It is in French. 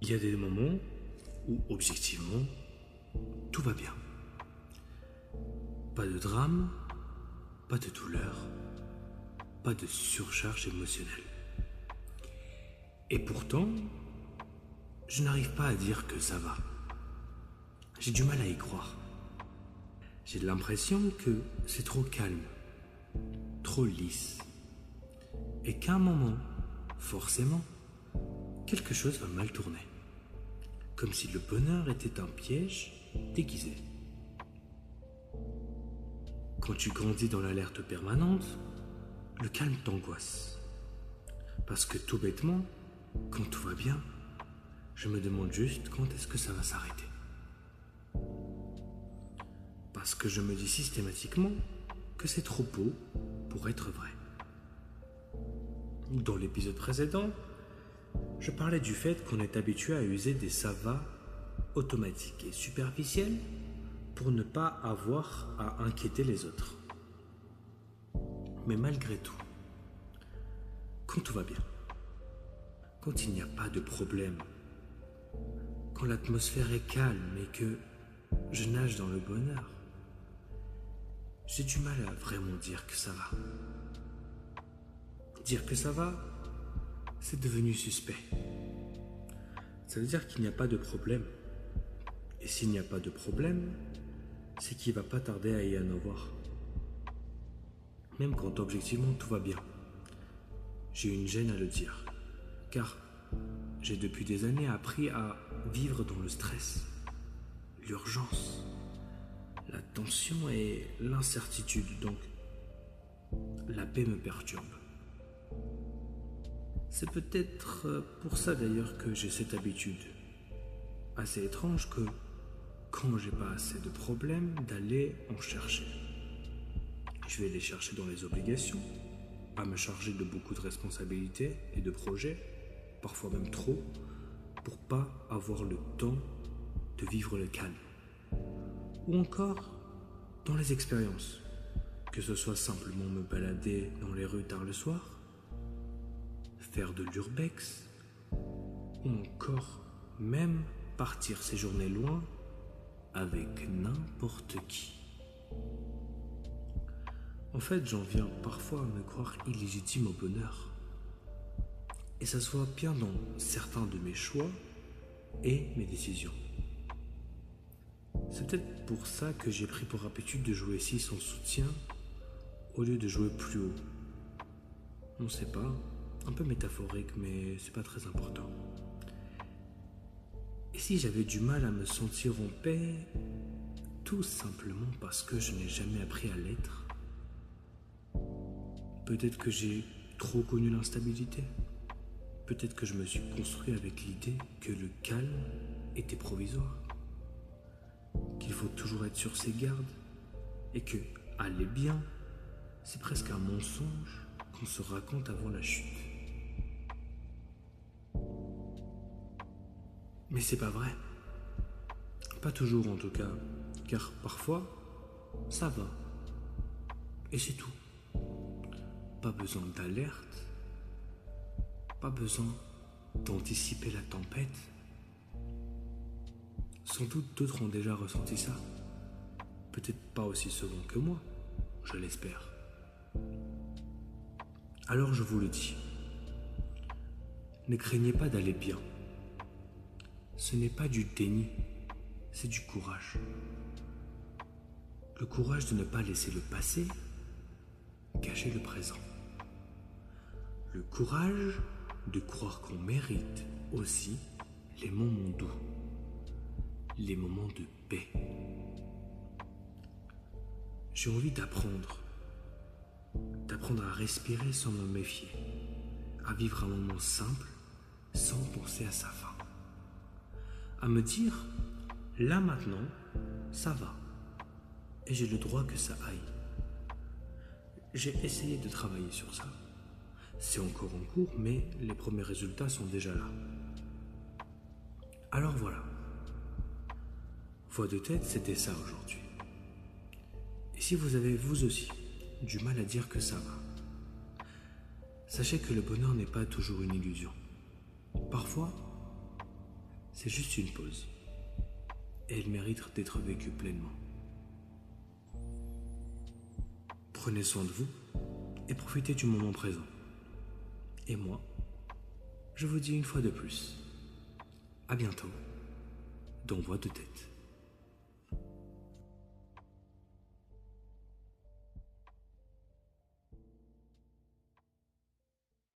Il y a des moments où, objectivement, tout va bien. Pas de drame, pas de douleur, pas de surcharge émotionnelle. Et pourtant, je n'arrive pas à dire que ça va. J'ai du mal à y croire. J'ai l'impression que c'est trop calme, trop lisse. Et qu'à un moment, forcément, quelque chose va mal tourner. Comme si le bonheur était un piège déguisé. Quand tu grandis dans l'alerte permanente, le calme t'angoisse. Parce que tout bêtement, quand tout va bien, je me demande juste quand est-ce que ça va s'arrêter. Parce que je me dis systématiquement que c'est trop beau pour être vrai. Dans l'épisode précédent, je parlais du fait qu'on est habitué à user des ça va automatiques et superficiels pour ne pas avoir à inquiéter les autres. Mais malgré tout, quand tout va bien, quand il n'y a pas de problème, quand l'atmosphère est calme et que je nage dans le bonheur, j'ai du mal à vraiment dire que ça va. Dire que ça va, c'est devenu suspect. Ça veut dire qu'il n'y a pas de problème. Et s'il n'y a pas de problème, c'est qu'il ne va pas tarder à y en avoir. Même quand objectivement tout va bien. J'ai une gêne à le dire. Car j'ai depuis des années appris à vivre dans le stress, l'urgence, la tension et l'incertitude. Donc, la paix me perturbe. C'est peut-être pour ça d'ailleurs que j'ai cette habitude assez étrange que quand j'ai pas assez de problèmes, d'aller en chercher. Je vais les chercher dans les obligations, à me charger de beaucoup de responsabilités et de projets, parfois même trop, pour pas avoir le temps de vivre le calme. Ou encore dans les expériences, que ce soit simplement me balader dans les rues tard le soir, faire de l'urbex, ou encore même partir séjourner loin avec n'importe qui. En fait, j'en viens parfois à me croire illégitime au bonheur. Et ça se voit bien dans certains de mes choix et mes décisions. C'est peut-être pour ça que j'ai pris pour habitude de jouer 6 en soutien au lieu de jouer plus haut. On sait pas, un peu métaphorique, mais c'est pas très important. Et si j'avais du mal à me sentir en paix, tout simplement parce que je n'ai jamais appris à l'être? Peut-être que j'ai trop connu l'instabilité. Peut-être que je me suis construit avec l'idée que le calme était provisoire. Qu'il faut toujours être sur ses gardes. Et que aller bien, c'est presque un mensonge qu'on se raconte avant la chute. Mais c'est pas vrai. Pas toujours en tout cas. Car parfois, ça va. Et c'est tout. Pas besoin d'alerte. Pas besoin d'anticiper la tempête. Sans doute d'autres ont déjà ressenti ça. Peut-être pas aussi souvent que moi, je l'espère. Alors je vous le dis. Ne craignez pas d'aller bien. Ce n'est pas du déni, c'est du courage. Le courage de ne pas laisser le passé cacher le présent. Le courage de croire qu'on mérite aussi les moments doux, les moments de paix. J'ai envie d'apprendre à respirer sans me méfier, à vivre un moment simple sans penser à sa fin. À me dire, là maintenant, ça va. Et j'ai le droit que ça aille. J'ai essayé de travailler sur ça. C'est encore en cours, mais les premiers résultats sont déjà là. Alors voilà. Voix de tête, c'était ça aujourd'hui. Et si vous avez, vous aussi, du mal à dire que ça va, sachez que le bonheur n'est pas toujours une illusion. Parfois, C'est juste une pause. Et elle mérite d'être vécue pleinement. Prenez soin de vous et profitez du moment présent. Et moi, je vous dis une fois de plus, à bientôt, dans Voix de Tête.